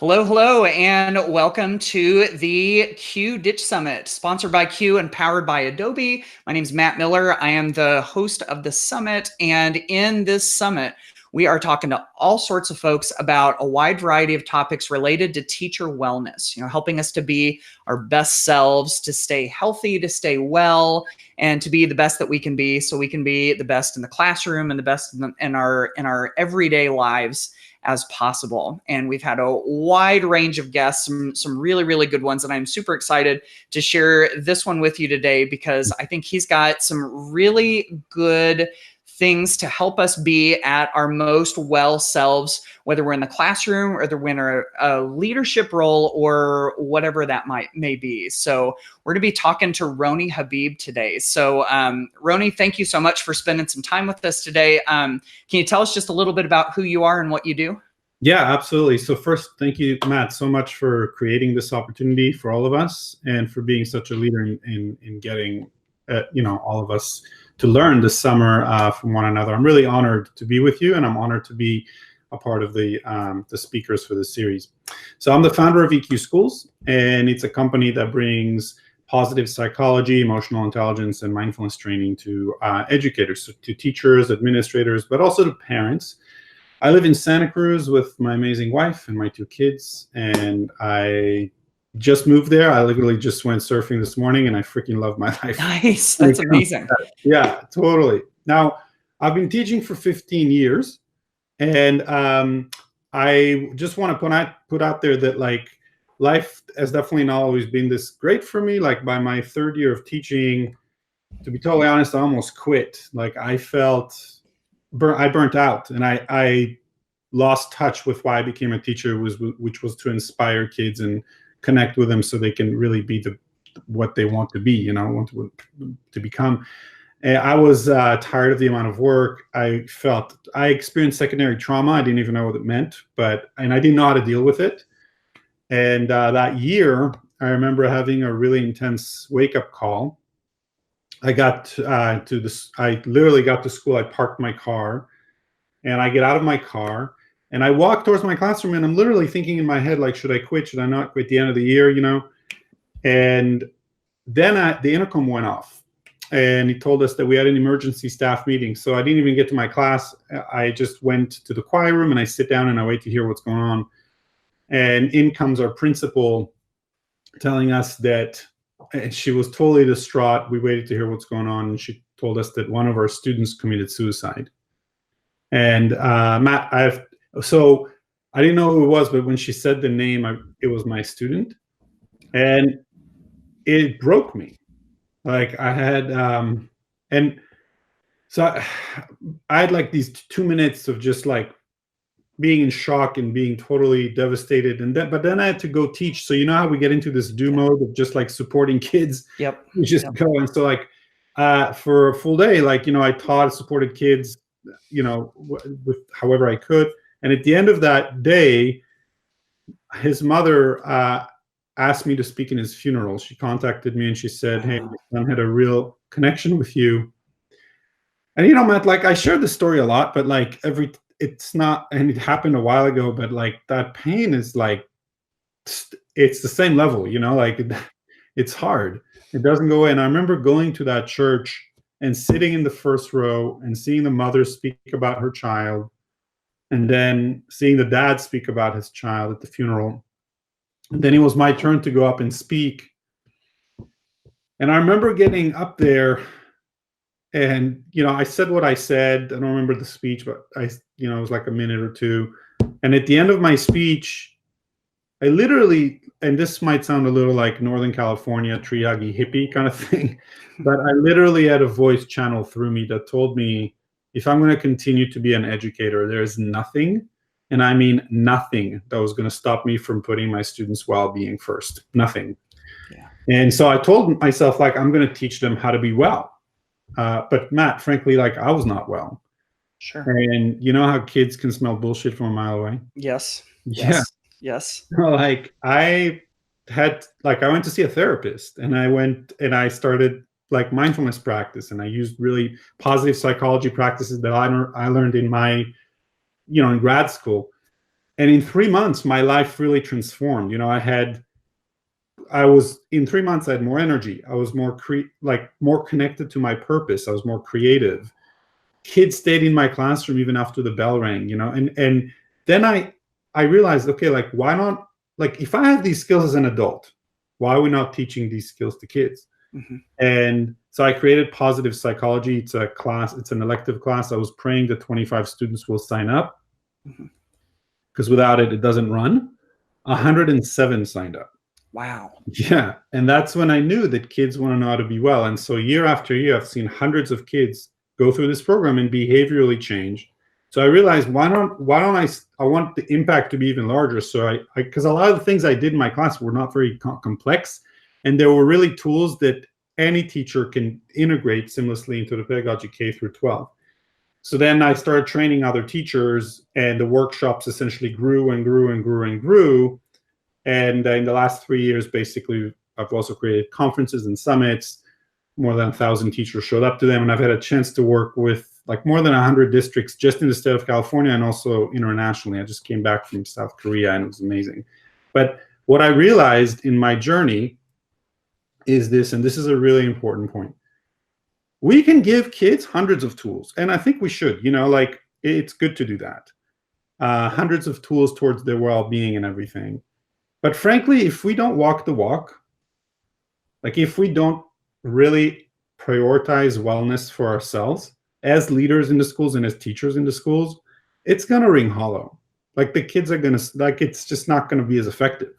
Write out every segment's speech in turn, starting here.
Hello, hello, and welcome to the Q Ditch Summit, sponsored by Q and powered by Adobe. My name is Matt Miller. I am the host of the summit, and in this summit, we are talking to all sorts of folks about a wide variety of topics related to teacher wellness, helping us to be our best selves, to stay healthy, to stay well, and to be the best that we can be so we can be the best in the classroom and the best in our everyday lives as possible. And we've had a wide range of guests, some really, really good ones. And I'm super excited to share this one with you today because I think he's got some really good things to help us be at our most well selves, whether we're in the classroom or whether we're in a leadership role or whatever that may be. So we're going to be talking to Roni Habib today. So Roni, thank you so much for spending some time with us today. Can you tell us just a little bit about who you are and what you do? Yeah, absolutely. So first, thank you, Matt, so much for creating this opportunity for all of us and for being such a leader in getting, all of us to learn this summer from one another. I'm really honored to be with you, and I'm honored to be a part of the speakers for this series. So I'm the founder of EQ Schools, and it's a company that brings positive psychology, emotional intelligence, and mindfulness training to educators, so to teachers, administrators, but also to parents. I live in Santa Cruz with my amazing wife and my 2 kids, and I just moved there. I literally just went surfing this morning, and I freaking love my life. Nice. That's amazing. Yeah, totally. Now, I've been teaching for 15 years, and I just want to put out there that life has definitely not always been this great for me. Like by my 3rd year of teaching, to be totally honest, I almost quit. Like I felt I burnt out, and I lost touch with why I became a teacher, which was to inspire kids and connect with them so they can really be what they want to be, want to become. And I was tired of the amount of work. I experienced secondary trauma. I didn't even know what it meant, and I didn't know how to deal with it. And that year, I remember having a really intense wake-up call. I literally got to school. I parked my car, and I get out of my car, and I walk towards my classroom, and I'm literally thinking in my head, like, should I quit? Should I not quit at the end of the year? And then the intercom went off, and he told us that we had an emergency staff meeting. So I didn't even get to my class. I just went to the choir room, and I sit down, and I wait to hear what's going on. And in comes our principal telling us that, and she was totally distraught. We waited to hear what's going on, and she told us that one of our students committed suicide. And Matt, I didn't know who it was, but when she said the name, it was my student, and it broke me. Like I had, and so I had like these 2 minutes of just like being in shock and being totally devastated, but then I had to go teach. So you know how we get into this do mode of just like supporting kids. Yep. We just go, and so like for a full day, I taught, supported kids, with however I could. And at the end of that day, his mother asked me to speak in his funeral. She contacted me and she said, "Hey, my son had a real connection with you." And Matt, like I share the story a lot, but like it's not, and it happened a while ago, but like that pain is like, it's the same level, like it's hard. It doesn't go away. And I remember going to that church and sitting in the first row and seeing the mother speak about her child, and then seeing the dad speak about his child at the funeral. And then it was my turn to go up and speak. And I remember getting up there, and I said what I said. I don't remember the speech, but it was like a minute or 2. And at the end of my speech, I literally, and this might sound a little like Northern California tree huggy hippie kind of thing, but I literally had a voice channel through me that told me, if I'm going to continue to be an educator, there is nothing, and I mean nothing, that was going to stop me from putting my students' well-being first. Nothing. Yeah. And so I told myself, like, I'm going to teach them how to be well. But Matt, frankly, like I was not well. Sure. And you know how kids can smell bullshit from a mile away? Yes. Yeah. Yes. Like I went to see a therapist, and I started like mindfulness practice, and I used really positive psychology practices that I learned in my, in grad school. And in 3 months, my life really transformed. You know, I was in 3 months, I had more energy. I was more more connected to my purpose. I was more creative. Kids stayed in my classroom even after the bell rang, you know, and then I realized, okay, like, why not, like, if I have these skills as an adult, why are we not teaching these skills to kids? Mm-hmm. And so I created Positive Psychology. It's a class, it's an elective class. I was praying that 25 students will sign up, because without it, it doesn't run. 107 signed up. Wow. Yeah. And that's when I knew that kids want to know how to be well. And so year after year, I've seen hundreds of kids go through this program and behaviorally change. So I realized, why don't I want the impact to be even larger. So because a lot of the things I did in my class were not very complex. And there were really tools that any teacher can integrate seamlessly into the pedagogy K through 12. So then I started training other teachers, and the workshops essentially grew and grew and grew and grew. And in the last 3 years, basically, I've also created conferences and summits. More than 1,000 teachers showed up to them. And I've had a chance to work with like more than 100 districts just in the state of California, and also internationally. I just came back from South Korea, and it was amazing. But what I realized in my journey is this, and this is a really important point. We can give kids hundreds of tools, and I think we should, you know, like, it's good to do that. Hundreds of tools towards their well-being and everything. But frankly, if we don't walk the walk, like if we don't really prioritize wellness for ourselves as leaders in the schools and as teachers in the schools, it's going to ring hollow. Like the kids are going to, like, it's just not going to be as effective.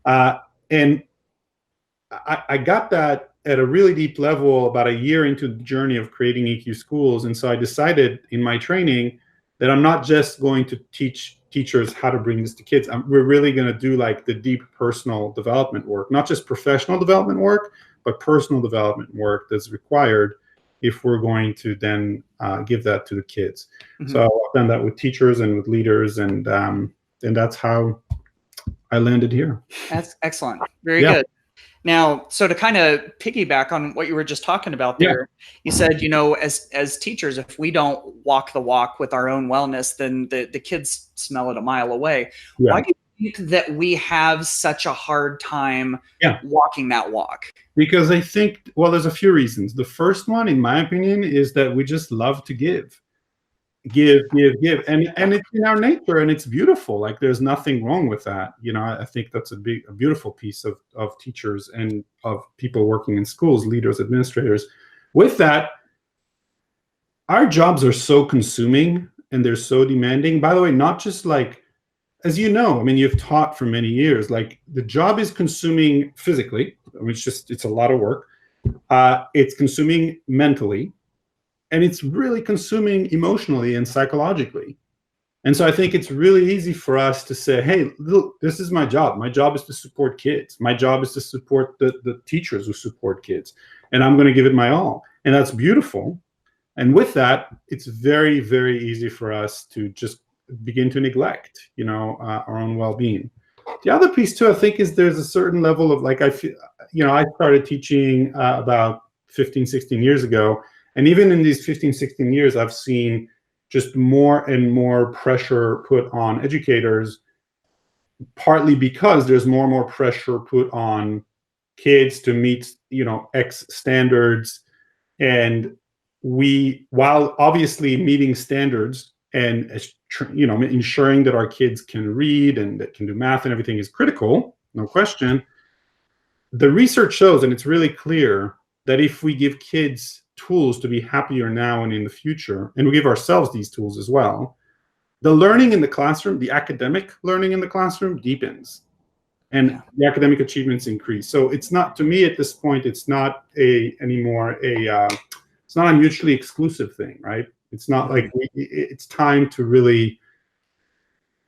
And I got that at a really deep level about a year into the journey of creating EQ schools. And so I decided in my training that I'm not just going to teach teachers how to bring this to kids. We're really going to do like the deep personal development work, not just professional development work, but personal development work that's required if we're going to then give that to the kids. Mm-hmm. So I've done that with teachers and with leaders, and that's how I landed here. That's excellent. Very good. Now, so to kind of piggyback on what you were just talking about there, you said, you know, as teachers, if we don't walk the walk with our own wellness, then the kids smell it a mile away. Yeah. Why do you think that we have such a hard time walking that walk? Because I think, well, there's a few reasons. The first one, in my opinion, is that we just love to give. And it's in our nature, and it's beautiful. Like, there's nothing wrong with that. You know, I think that's a beautiful piece of teachers and of people working in schools, leaders, administrators. With that, our jobs are so consuming and they're so demanding. By the way, not just like, as you know, I mean, you've taught for many years, like the job is consuming physically. I mean, it's a lot of work. It's consuming mentally. And it's really consuming emotionally and psychologically. And so I think it's really easy for us to say, hey, look, this is my job. My job is to support kids. My job is to support the teachers who support kids. And I'm going to give it my all. And that's beautiful. And with that, it's very, very easy for us to just begin to neglect, you know, our own well-being. The other piece too, I think, is there's a certain level of, like, I feel, you know, I started teaching about 15, 16 years ago. And even in these 15, 16 years, I've seen just more and more pressure put on educators, partly because there's more and more pressure put on kids to meet, you know, X standards. And while obviously meeting standards and, you know, ensuring that our kids can read and that can do math and everything is critical, no question. The research shows, and it's really clear, that if we give kids tools to be happier now and in the future, and we give ourselves these tools as well, the learning in the classroom, the academic learning in the classroom deepens, and the academic achievements increase. So it's not, to me at this point, it's not anymore it's not a mutually exclusive thing, right? It's not like it's time to really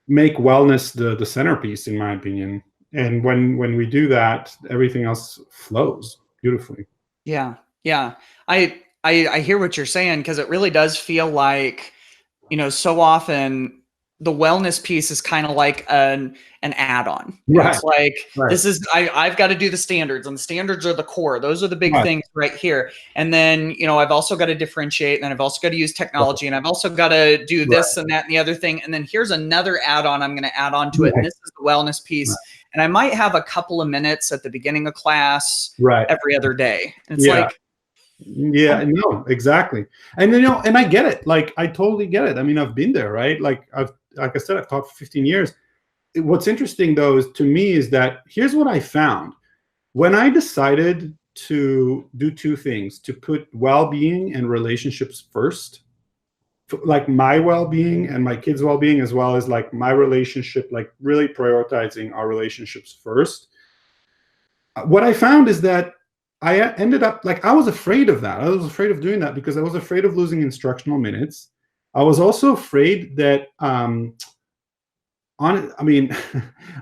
make wellness the centerpiece, in my opinion. And when we do that, everything else flows beautifully. Yeah. Yeah. I hear what you're saying, because it really does feel like, you know, so often the wellness piece is kind of like an add-on. Right. It's like, Right. this is, I've got to do the standards, and the standards are the core. Those are the big Right. things right here. And then, I've also got to differentiate, and then I've also got to use technology, and I've also got to do this and that and the other thing. And then here's another add-on I'm going to add on to it. And this is the wellness piece. Right. And I might have a couple of minutes at the beginning of class every other day. And it's like, yeah, no, exactly. And and I get it. Like, I totally get it. I mean, I've been there, right? Like I said, I've taught for 15 years. What's interesting though is, to me, is that here's what I found. When I decided to do two things, to put well-being and relationships first, like my well-being and my kids' well-being, as well as like my relationship, like really prioritizing our relationships first. What I found is that I ended up, like, I was afraid of that. I was afraid of doing that because I was afraid of losing instructional minutes. I was also afraid that, I mean,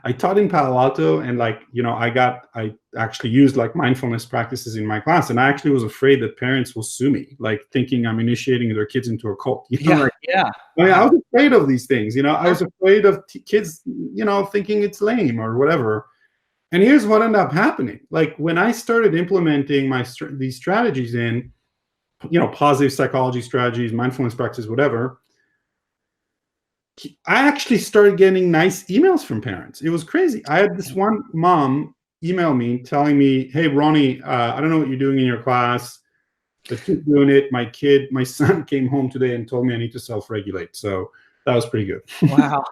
I taught in Palo Alto, and like, I actually used like mindfulness practices in my class, and I actually was afraid that parents will sue me, like thinking I'm initiating their kids into a cult. Like, yeah. I mean, I was afraid of these things. I was afraid of kids, thinking it's lame or whatever. And here's what ended up happening. Like, when I started implementing these strategies in, positive psychology strategies, mindfulness practices, whatever, I actually started getting nice emails from parents. It was crazy. I had this one mom email me telling me, "Hey, Roni, I don't know what you're doing in your class, but keep doing it. My son came home today and told me I need to self-regulate." So that was pretty good. Wow.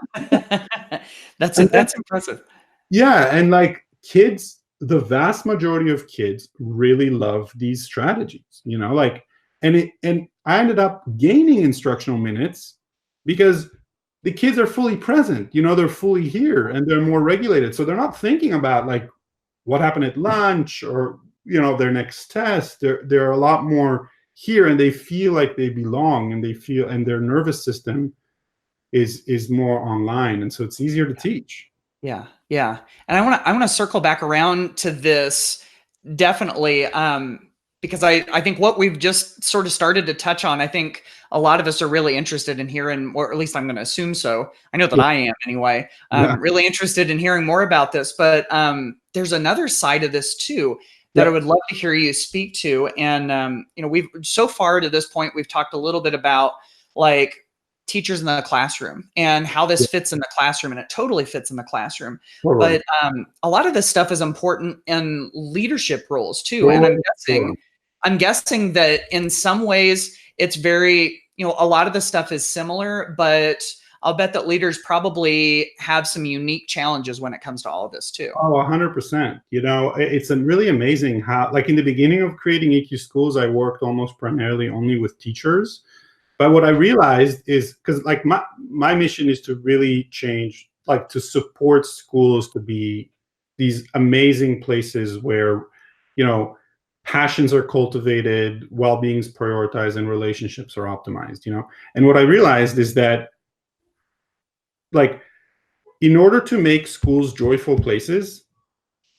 That's impressive. Yeah, and like, kids, the vast majority of kids really love these strategies, like, and I ended up gaining instructional minutes because the kids are fully present, they're fully here, and they're more regulated. So they're not thinking about like what happened at lunch or, their next test. They're a lot more here, and they feel like they belong, and and their nervous system is more online, and so it's easier to teach. Yeah. Yeah. And I want to circle back around to this, definitely. Because I think what we've just sort of started to touch on, I think a lot of us are really interested in hearing, or at least I'm going to assume so. I know that I am anyway. Really interested in hearing more about this, but there's another side of this too that I would love to hear you speak to. And we've, so far to this point, we've talked a little bit about like teachers in the classroom and how this fits in the classroom, and it totally fits in the classroom. But a lot of this stuff is important in leadership roles too. And I'm guessing that in some ways it's very, a lot of the stuff is similar, but I'll bet that leaders probably have some unique challenges when it comes to all of this too. Oh, 100%. It's really amazing how, like, in the beginning of creating EQ Schools, I worked almost primarily only with teachers. But what I realized is, because like my mission is to really change, like, to support schools to be these amazing places where, passions are cultivated, well-being is prioritized, and relationships are optimized. And what I realized is that, like, in order to make schools joyful places,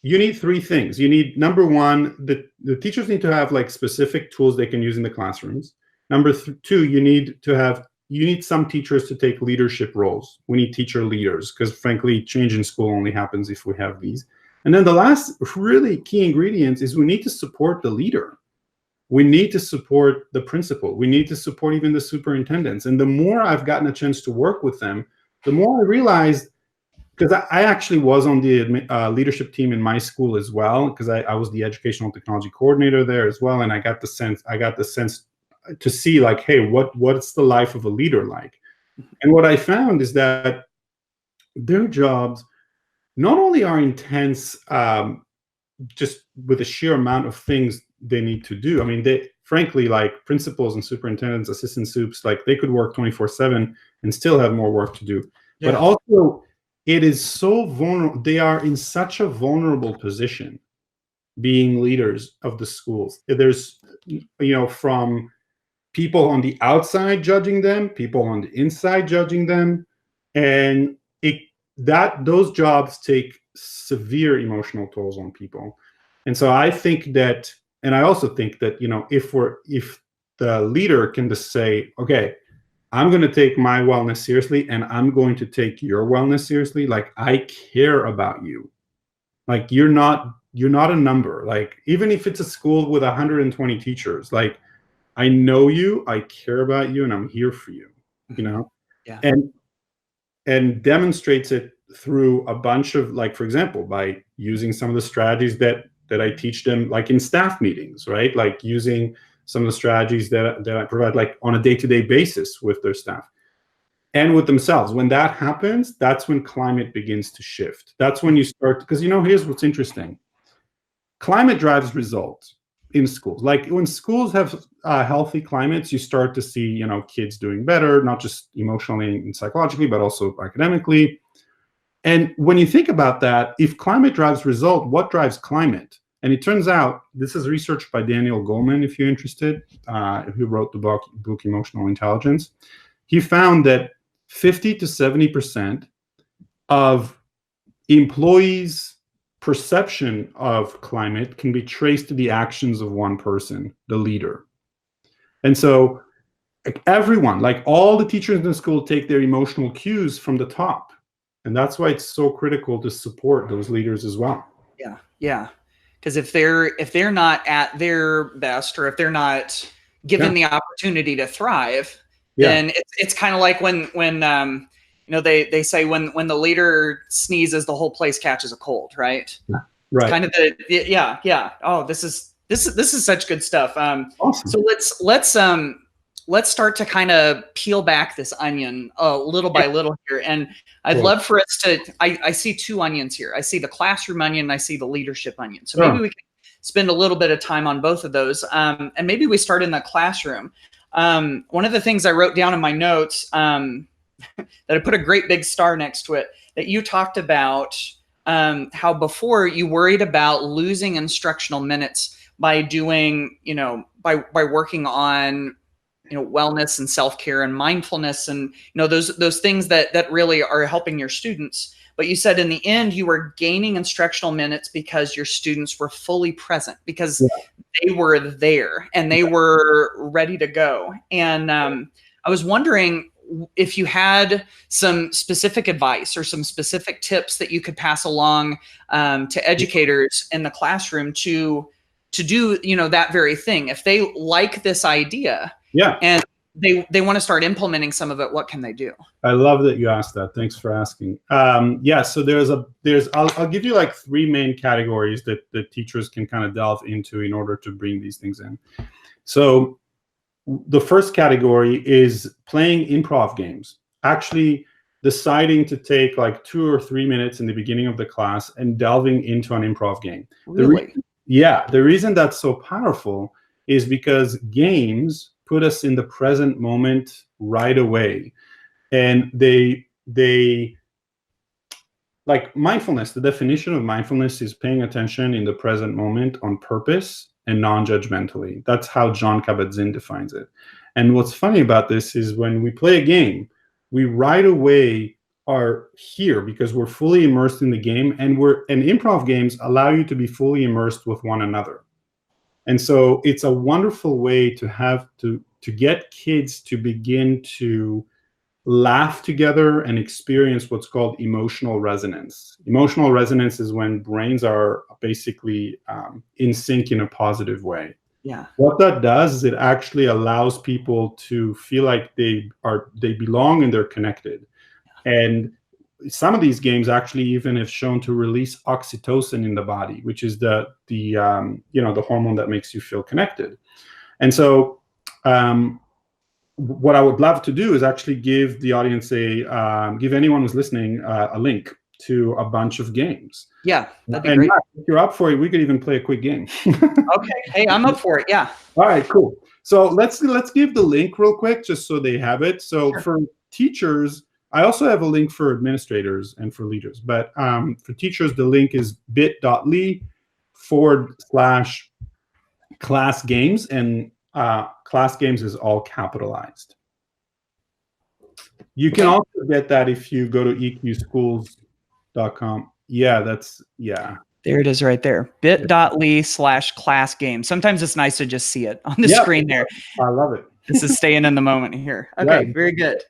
you need three things. You need, number one, the teachers need to have like specific tools they can use in the classrooms. Number two, you need some teachers to take leadership roles. We need teacher leaders, because frankly, change in school only happens if we have these. And then the last really key ingredient is we need to support the leader. We need to support the principal. We need to support even the superintendents. And the more I've gotten a chance to work with them, the more I realized, because I actually was on the leadership team in my school as well, because I was the educational technology coordinator there as well, and I got the sense to see, like, hey, what's the life of a leader like? And what I found is that their jobs not only are intense, just with the sheer amount of things they need to do. I mean, they frankly, like, principals and superintendents, assistant soups, like, they could work 24/7 and still have more work to do. Yeah. But also, it is so vulnerable. They are in such a vulnerable position being leaders of the schools. There's, from people on the outside judging them, people on the inside judging them, and those jobs take severe emotional tolls on people. And so I think that, and I also think that, if the leader can just say, okay, I'm going to take my wellness seriously, and I'm going to take your wellness seriously. Like, I care about you. Like, you're not a number. Like, even if it's a school with 120 teachers, like, I know you, I care about you, and I'm here for you, you know? Yeah. And demonstrates it through a bunch of, like, for example, by using some of the strategies that I teach them, like in staff meetings, right? Like using some of the strategies that I provide, like on a day-to-day basis with their staff and with themselves. When that happens, that's when climate begins to shift. That's when you start, because, here's what's interesting. Climate drives results in schools. Like when schools have healthy climates, you start to see, kids doing better, not just emotionally and psychologically, but also academically. And when you think about that, if climate drives result, what drives climate? And it turns out, this is research by Daniel Goleman, if you're interested, who wrote the book Emotional Intelligence. He found that 50 to 70% of employees' perception of climate can be traced to the actions of one person, the leader. And so everyone, like all the teachers in the school, take their emotional cues from the top. And that's why it's so critical to support those leaders as well. Yeah. Yeah. Because if they're not at their best, or if they're not given the opportunity to thrive, then it's kind of like when they say when the leader sneezes, the whole place catches a cold, right? Right. It's kind of yeah. Oh, this is such good stuff. Awesome. So let's start to kind of peel back this onion little by little here. And I'd love for us to, I see two onions here. I see the classroom onion, and I see the leadership onion. So maybe we can spend a little bit of time on both of those. And maybe we start in the classroom. One of the things I wrote down in my notes that I put a great big star next to it, that you talked about how before you worried about losing instructional minutes by doing, by working on wellness and self-care and mindfulness and those things that really are helping your students. But you said in the end you were gaining instructional minutes because your students were fully present, because they were there and they were ready to go. And I was wondering if you had some specific advice or some specific tips that you could pass along to educators in the classroom to do that very thing. If they like this idea, and they want to start implementing some of it, what can they do? I love that you asked that. Thanks for asking. So I'll give you like three main categories that teachers can kind of delve into in order to bring these things in. So the first category is playing improv games. Actually deciding to take like 2 or 3 minutes in the beginning of the class and delving into an improv game. Really? The reason that's so powerful is because games put us in the present moment right away. And they like mindfulness, the definition of mindfulness is paying attention in the present moment on purpose and non-judgmentally. That's how Jon Kabat-Zinn defines it. And what's funny about this is when we play a game, we right away are here because we're fully immersed in the game, and improv games allow you to be fully immersed with one another. And so it's a wonderful way to have to get kids to begin to laugh together and experience what's called emotional resonance. Emotional resonance is when brains are basically in sync in a positive way. Yeah. What that does is it actually allows people to feel like they belong and they're connected. And some of these games actually even have shown to release oxytocin in the body, which is the hormone that makes you feel connected. And so what I would love to do is actually give the audience give anyone who's listening a link to a bunch of games. Yeah, that'd be great. If you're up for it, we could even play a quick game. Okay. Hey, I'm up for it. Yeah. All right, cool. So let's give the link real quick, just so they have it. So for teachers, I also have a link for administrators and for leaders. But for teachers, the link is bit.ly/class games, and class games is all capitalized. You can also get that if you go to eqschools.com. Yeah. There it is right there. bit.ly/class game. Sometimes it's nice to just see it on the screen there. I love it. This is staying in the moment here. Okay, Yeah. very good.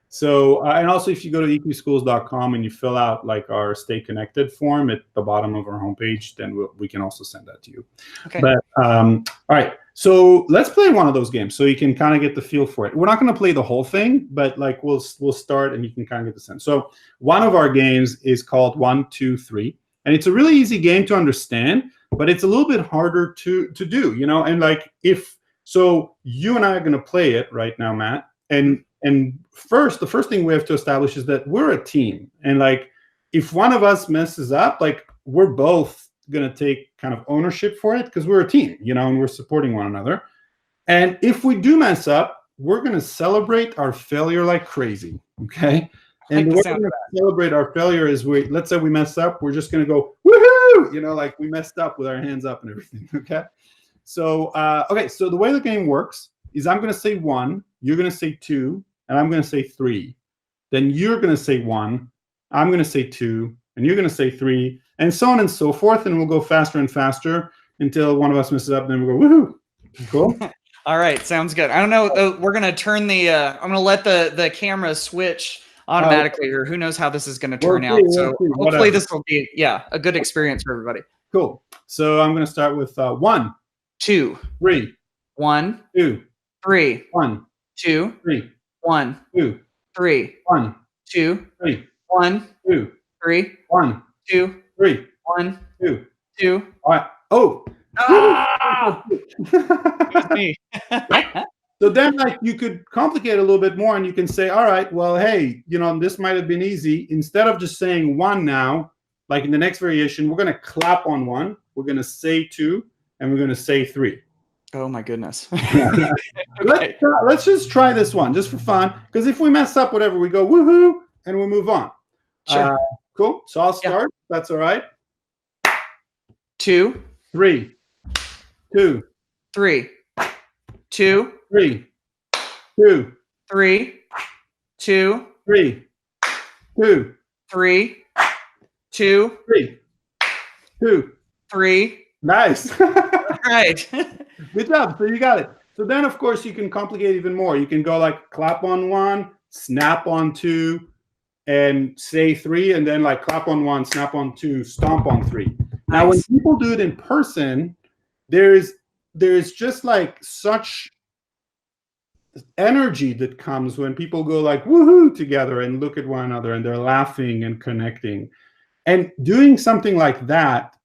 So, and also if you go to eqschools.com and you fill out like our Stay Connected form at the bottom of our homepage, then we can also send that to you. Okay. But all right, so let's play one of those games so you can kind of get the feel for it. We're not going to play the whole thing, but like we'll start and you can kind of get the sense. So one of our games is called 1, 2, 3, and it's a really easy game to understand, but it's a little bit harder to do, you know. And like so you and I are going to play it right now, Matt, and the first thing we have to establish is that we're a team, and like if one of us messes up, like we're both going to take kind of ownership for it because we're a team, you know, and we're supporting one another. And if we do mess up, we're going to celebrate our failure like crazy, okay? And the way we're going to celebrate our failure is let's say we mess up, we're just going to go woohoo, you know, like we messed up with our hands up and everything, okay? So okay, so the way the game works is I'm going to say 1, you're going to say 2, and I'm going to say 3. Then you're going to say 1, I'm going to say 2, and you're going to say 3, and so on and so forth. And we'll go faster and faster until one of us messes up, and then we'll go, woohoo. Cool? All right, sounds good. I don't know. We're going to turn I'm going to let the camera switch automatically, or who knows how this is going to turn out. So hopefully this will be, a good experience for everybody. Cool. So I'm going to start with 1, 2, 3, 1, 2, 3, 1, 2, 3, 1, 2, 3, 1, 2, 3, 1, 2, 3, 1, 2, 3, 1, 2, 2. All right. Oh. Ah! It was me. So then, like, you could complicate it a little bit more, and you can say, all right, well, hey, you know, this might have been easy. Instead of just saying 1 now, like in the next variation, we're going to clap on 1, we're going to say 2, and we're going to say 3. Oh my goodness. Okay. Let's just try this one just for fun, because if we mess up, whatever, we go woohoo and we move on. Sure. Cool. So I'll start. That's all right. 2, 3, 2, 3, 2, 3, 2, 3, 2, 3, 2, 3, 2, 3, 2, 3. Nice. All right. Good job. So you got it. So then, of course, you can complicate even more. You can go like clap on 1, snap on 2, and say 3, and then like clap on 1, snap on 2, stomp on 3. Now, when people do it in person, there's just like such energy that comes when people go like woohoo together and look at one another and they're laughing and connecting. And doing something like that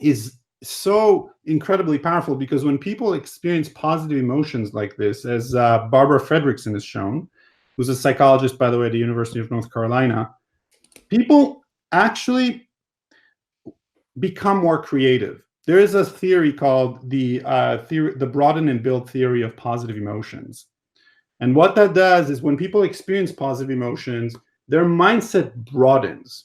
is so incredibly powerful, because when people experience positive emotions like this, as Barbara Fredrickson has shown, who's a psychologist, by the way, at the University of North Carolina, people actually become more creative. There is a theory called the broaden and build theory of positive emotions. And what that does is when people experience positive emotions, their mindset broadens.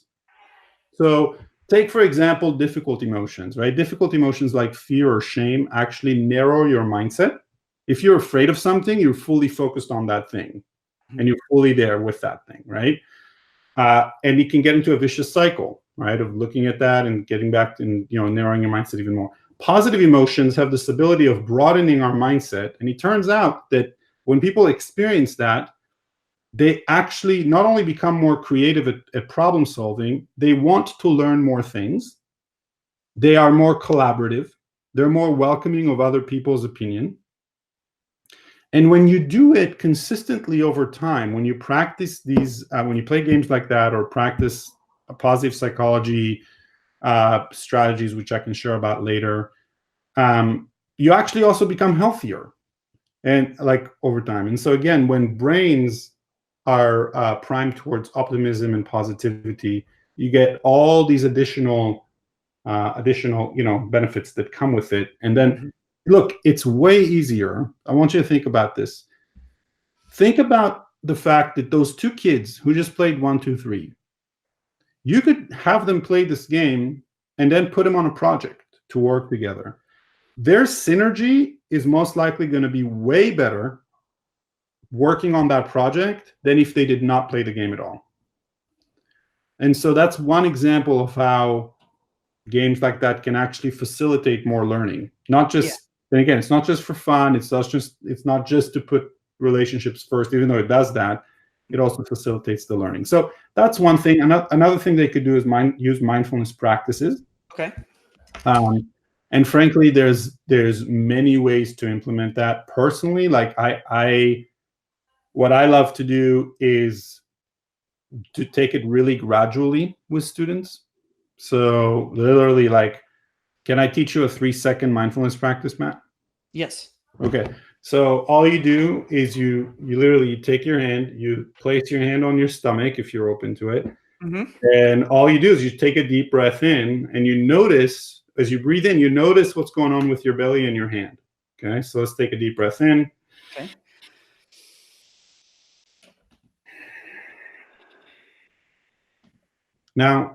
So take, for example, difficult emotions, right? Difficult emotions like fear or shame actually narrow your mindset. If you're afraid of something, you're fully focused on that thing, and you're fully there with that thing, right? And you can get into a vicious cycle, right, of looking at that and getting back and, you know, narrowing your mindset even more. Positive emotions have this ability of broadening our mindset, and it turns out that when people experience that, they actually not only become more creative at problem solving, they want to learn more things. They are more collaborative. They're more welcoming of other people's opinion. And when you do it consistently over time, when you practice these, when you play games like that or practice positive psychology strategies, which I can share about later, you actually also become healthier, and like over time. And so again, when brains are primed towards optimism and positivity, you get all these additional benefits that come with it. And then look, it's way easier. I want you to think about this. Think about the fact that those 2 kids who just played 1, 2, 3, you could have them play this game and then put them on a project to work together. Their synergy is most likely going to be way better working on that project than if they did not play the game at all. And so that's one example of how games like that can actually facilitate more learning, not just then again, it's not just for fun. It's not just to put relationships first, even though it does that. It also facilitates the learning. So that's one thing. Another thing they could do is use mindfulness practices. Okay. And frankly, there's many ways to implement that. Personally, like what I love to do is to take it really gradually with students. So literally, like, can I teach you a 3-second mindfulness practice, Matt? Yes. Okay. So all you do is you literally take your hand, you place your hand on your stomach if you're open to it. Mm-hmm. And all you do is you take a deep breath in, and you notice, as you breathe in, you notice what's going on with your belly and your hand. Okay. So let's take a deep breath in. Okay. Now,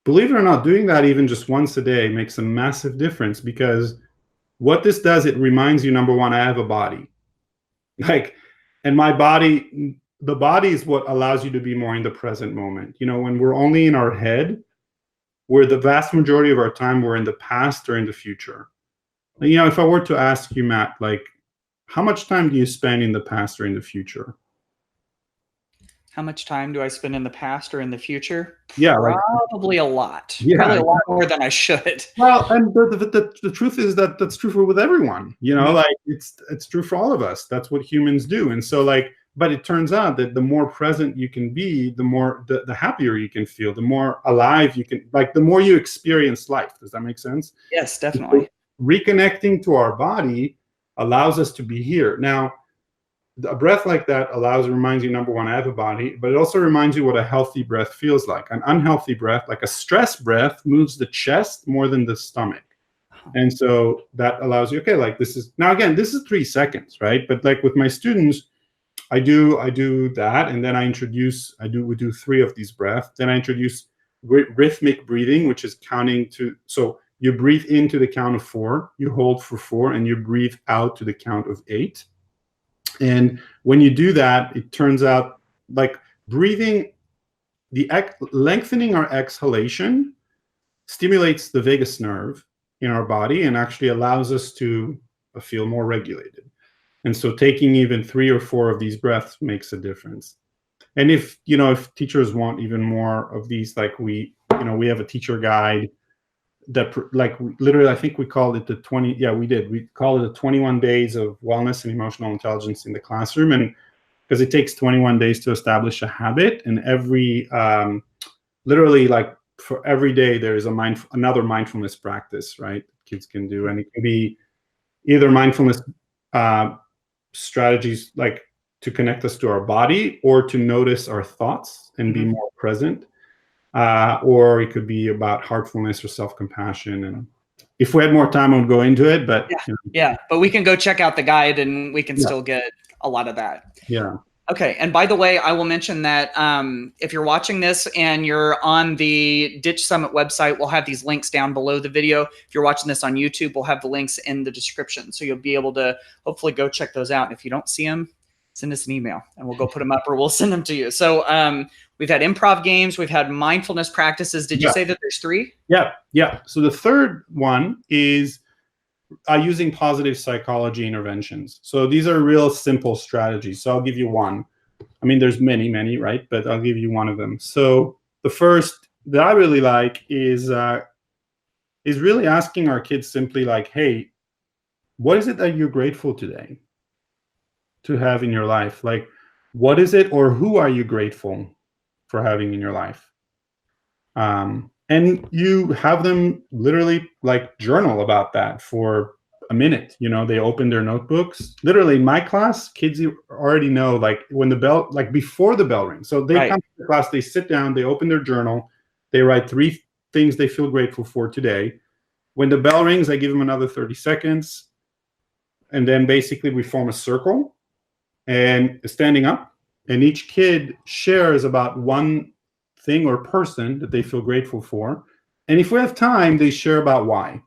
believe it or not, doing that even just once a day makes a massive difference, because what this does, it reminds you, number one, I have a body. Like, and the body is what allows you to be more in the present moment. You know, when we're only in our head, where the vast majority of our time we're in the past or in the future. You know, if I were to ask you, Matt, like, how much time do you spend in the past or in the future? How much time do I spend in the past or in the future? Yeah, Probably a lot. Yeah. Probably a lot more than I should. Well, and the truth is that that's true for with everyone. You know, like it's true for all of us. That's what humans do. And so, like, but it turns out that the more present you can be, the more the happier you can feel, the more alive you can, like, the more you experience life. Does that make sense? Yes, definitely. Reconnecting to our body allows us to be here. Now, a breath like that reminds you, number one, I have a body, but it also reminds you what a healthy breath feels like. An unhealthy breath, like a stress breath, moves the chest more than the stomach. And so that allows you, okay, like, this is, now again, this is 3 seconds, right? But like with my students, I do that, and then we do 3 of these breaths. Then I introduce rhythmic breathing, which is counting to, so you breathe into the count of 4, you hold for 4, and you breathe out to the count of 8. And when you do that, it turns out, like, breathing, lengthening our exhalation stimulates the vagus nerve in our body and actually allows us to feel more regulated. And so taking even 3 or 4 of these breaths makes a difference. And if teachers want even more of these, like, we have a teacher guide that, like, literally, I think we called it we called it the 21 days of wellness and emotional intelligence in the classroom. And because it takes 21 days to establish a habit, and literally, like, for every day there is another mindfulness practice, right, kids can do. And it can be either mindfulness strategies, like, to connect us to our body, or to notice our thoughts and be more present. Or it could be about heartfulness or self-compassion. And if we had more time, I would go into it. But but we can go check out the guide, and we can still get a lot of that. Yeah. Okay. And by the way, I will mention that if you're watching this and you're on the Ditch Summit website, we'll have these links down below the video. If you're watching this on YouTube, we'll have the links in the description. So you'll be able to hopefully go check those out. And if you don't see them, send us an email and we'll go put them up, or we'll send them to you. So we've had improv games. We've had mindfulness practices. Did you say that there's 3? Yeah. So the third one is using positive psychology interventions. So these are real simple strategies. So I'll give you one. I mean, there's many, right? But I'll give you one of them. So the first that I really like is really asking our kids simply, like, hey, what is it that you're grateful today to have in your life? Like, what is it, or who are you grateful for having in your life? And you have them literally, like, journal about that for a minute. They open their notebooks. Literally, in my class, kids already know, like, when the bell, like, before the bell rings. So they come to the class, they sit down, they open their journal, they write 3 things they feel grateful for today. When the bell rings, I give them another 30 seconds. And then basically we form a circle and standing up, and each kid shares about one thing or person that they feel grateful for. And if we have time, they share about why.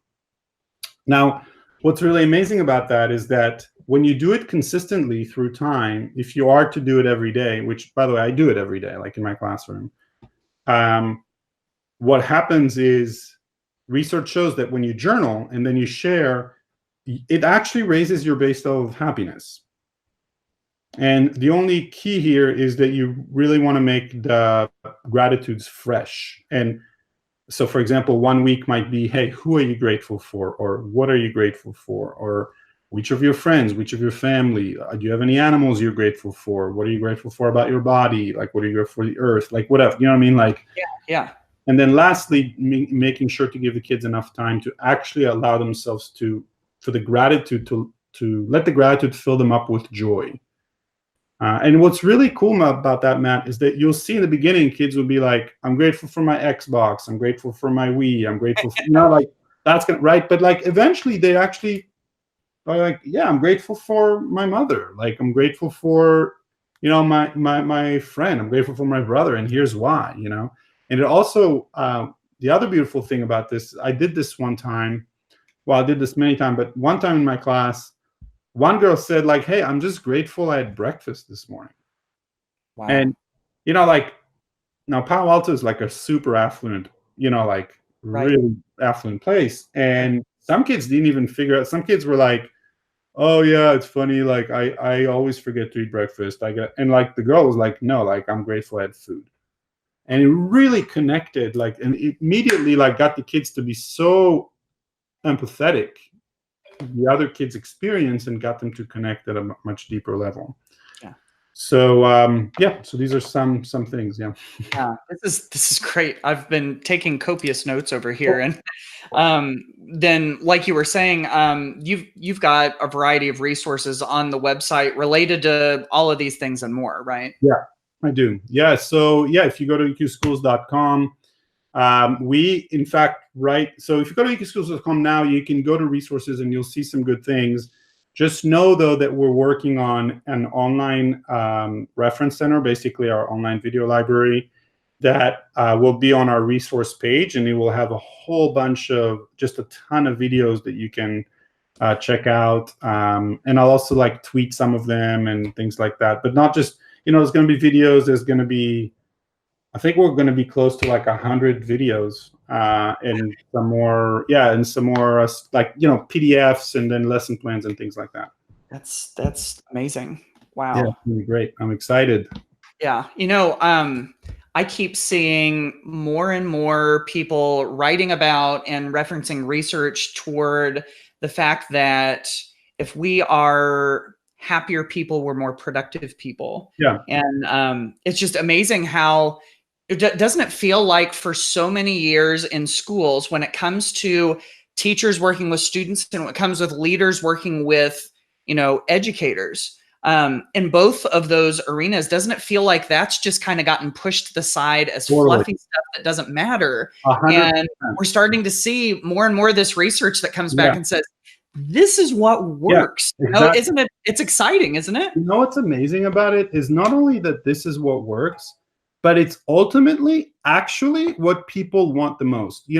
Now, what's really amazing about that is that when you do it consistently through time, if you are to do it every day, which, by the way, I do it every day, like in my classroom, what happens is research shows that when you journal and then you share, it actually raises your base level of happiness. And the only key here is that you really want to make the gratitudes fresh. And so, for example, one week might be, hey, who are you grateful for? Or what are you grateful for? Or which of your friends, which of your family, do you have any animals you're grateful for? What are you grateful for about your body? Like, what are you grateful for the earth? Like, whatever, you know what I mean? Like, Yeah. and then lastly, making sure to give the kids enough time to actually allow themselves for the gratitude to let the gratitude fill them up with joy. And what's really cool about that, Matt, is that you'll see in the beginning, kids will be like, I'm grateful for my Xbox. I'm grateful for my Wii. I'm grateful for, like, that's going to, right. But like, eventually they actually are like, yeah, I'm grateful for my mother. Like, I'm grateful for, my friend. I'm grateful for my brother. And here's why, and it also, the other beautiful thing about this, I did this one time. Well, I did this many times, but one time in my class, one girl said, like, hey, I'm just grateful I had breakfast this morning. Wow. And, like, now Palo Alto is like a super affluent, like really affluent place. And some kids didn't even figure out, some kids were like, oh yeah, it's funny. Like, I always forget to eat breakfast. And like the girl was like, no, like, I'm grateful I had food. And it really connected, like, and immediately like got the kids to be so empathetic the other kids' experience and got them to connect at a much deeper level. Yeah. So so these are some things. Yeah. This is great. I've been taking copious notes over here, and then, like you were saying, you've got a variety of resources on the website related to all of these things and more, right? Yeah, I do. Yeah. So if you go to eqschools.com, we, in fact, so if you go to eqschools.com now, you can go to resources and you'll see some good things. Just know, though, that we're working on an online reference center, basically our online video library, that will be on our resource page, and it will have a whole bunch of, just a ton of videos that you can check out. And I'll also like tweet some of them and things like that, but not just, there's going to be videos, there's going to be, I think we're going to be close to like 100 videos and some more, like, PDFs and then lesson plans and things like that. That's amazing. Wow. Yeah, it's really great. I'm excited. Yeah. I keep seeing more and more people writing about and referencing research toward the fact that if we are happier people, we're more productive people. Yeah. And it's just amazing how doesn't it feel like for so many years in schools, when it comes to teachers working with students and when it comes with leaders working with, educators, in both of those arenas, doesn't it feel like that's just kind of gotten pushed to the side as fluffy stuff that doesn't matter? 100%. And we're starting to see more and more of this research that comes back and says, this is what works. Exactly. Isn't it? It's exciting, isn't it? What's amazing about it is not only that this is what works, but it's ultimately actually what people want the most.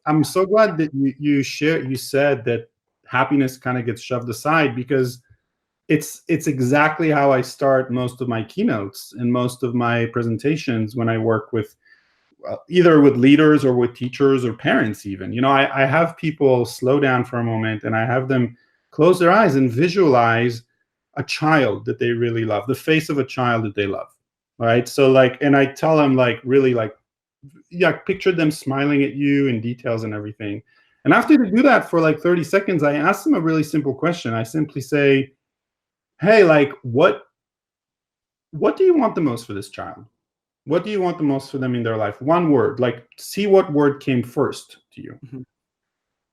I'm so glad that you said that happiness kind of gets shoved aside, because it's exactly how I start most of my keynotes and most of my presentations when I work with either with leaders or with teachers or parents even. I have people slow down for a moment and I have them close their eyes and visualize a child that they really love, the face of a child that they love. Right. So like, and I tell them like, really like, picture them smiling at you in details and everything. And after they do that for like 30 seconds, I ask them a really simple question. I simply say, hey, like, what do you want the most for this child? What do you want the most for them in their life? One word, like, see what word came first to you. Mm-hmm.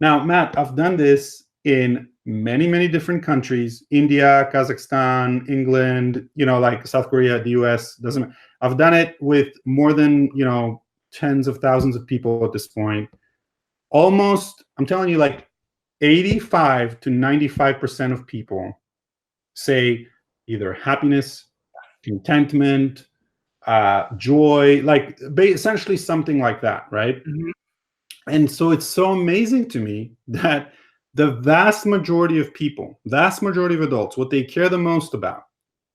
Now, Matt, I've done this in many, many different countries, India, Kazakhstan, England, like South Korea, the US, doesn't matter. I've done it with more than, tens of thousands of people at this point. Almost, I'm telling you, like 85 to 95% of people say either happiness, contentment, joy, like essentially something like that, right? Mm-hmm. And so it's so amazing to me that the vast majority of people, vast majority of adults, what they care the most about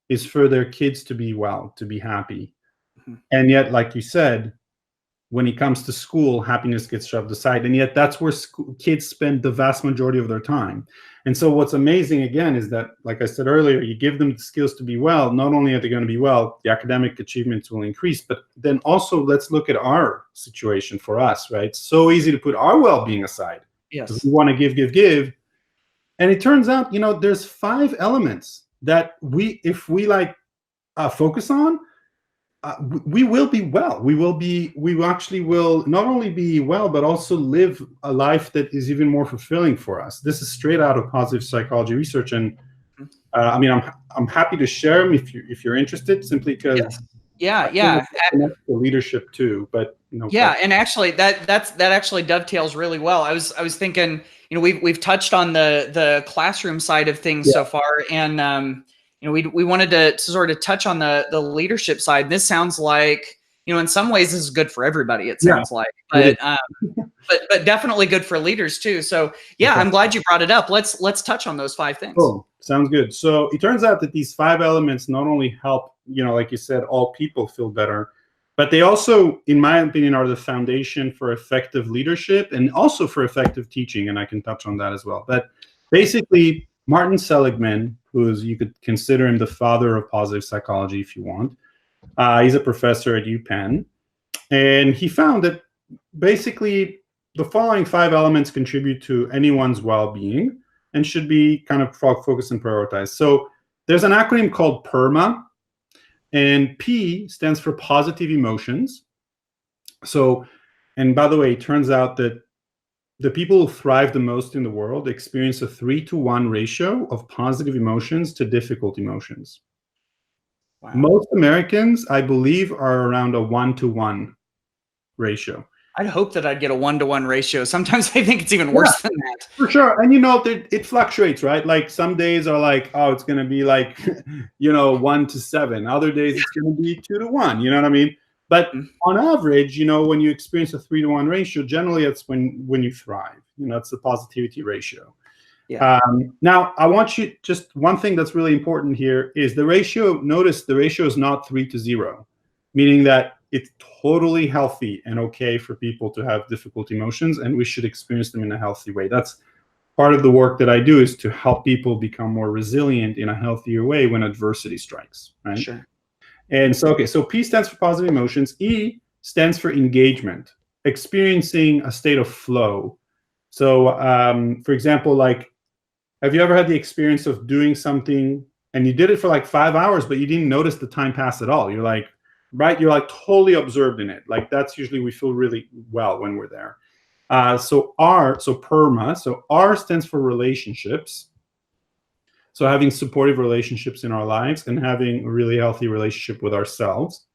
is for their kids to be well, to be happy. Mm-hmm. And yet, like you said, when it comes to school, happiness gets shoved aside. And yet that's where kids spend the vast majority of their time. And so what's amazing, again, is that, like I said earlier, you give them the skills to be well. Not only are they going to be well, the academic achievements will increase, but then also let's look at our situation for us, right? It's so easy to put our well-being aside. Yes. We want to give. And it turns out, there's 5 elements that if we focus on, we will be well. We actually will not only be well, but also live a life that is even more fulfilling for us. This is straight out of positive psychology research, and I'm happy to share them if you're interested. Simply because yeah, for leadership too. But and actually that actually dovetails really well. I was thinking, we've touched on the classroom side of things so far, and we wanted to sort of touch on the leadership side. This sounds like, in some ways this is good for everybody, it sounds like, but definitely good for leaders too. So I'm glad you brought it up. Let's touch on those 5 things. Oh, sounds good. So it turns out that these 5 elements not only help, like you said, all people feel better, but they also, in my opinion, are the foundation for effective leadership and also for effective teaching. And I can touch on that as well. But basically, Martin Seligman, you could consider him the father of positive psychology if you want. He's a professor at UPenn. And he found that basically the following 5 elements contribute to anyone's well-being and should be kind of focused and prioritized. So there's an acronym called PERMA, and P stands for positive emotions. So, and by the way, it turns out that the people who thrive the most in the world experience a 3-to-1 ratio of positive emotions to difficult emotions. Wow. Most Americans, I believe, are around a 1-to-1 ratio. I'd hope that I'd get a 1-to-1 ratio. Sometimes I think it's even worse than that. For sure. And it fluctuates, right? Like some days are like, oh, it's going to be like, 1-to-7. Other days it's going to be 2-to-1. You know what I mean? But on average, when you experience a 3-to-1 ratio, generally it's when you thrive. It's the positivity ratio. Yeah. Now, I want you, just one thing that's really important here is the ratio. Notice the ratio is not 3-to-0, meaning that it's totally healthy and okay for people to have difficult emotions, and we should experience them in a healthy way. That's part of the work that I do, is to help people become more resilient in a healthier way when adversity strikes, right? Sure. And so, so P stands for positive emotions. E stands for engagement, experiencing a state of flow. So, for example, have you ever had the experience of doing something and you did it for like 5 hours, but you didn't notice the time pass at all? You're like, right? You're like totally absorbed in it. Like that's usually, we feel really well when we're there. So PERMA. So R stands for relationships. So having supportive relationships in our lives and having a really healthy relationship with ourselves.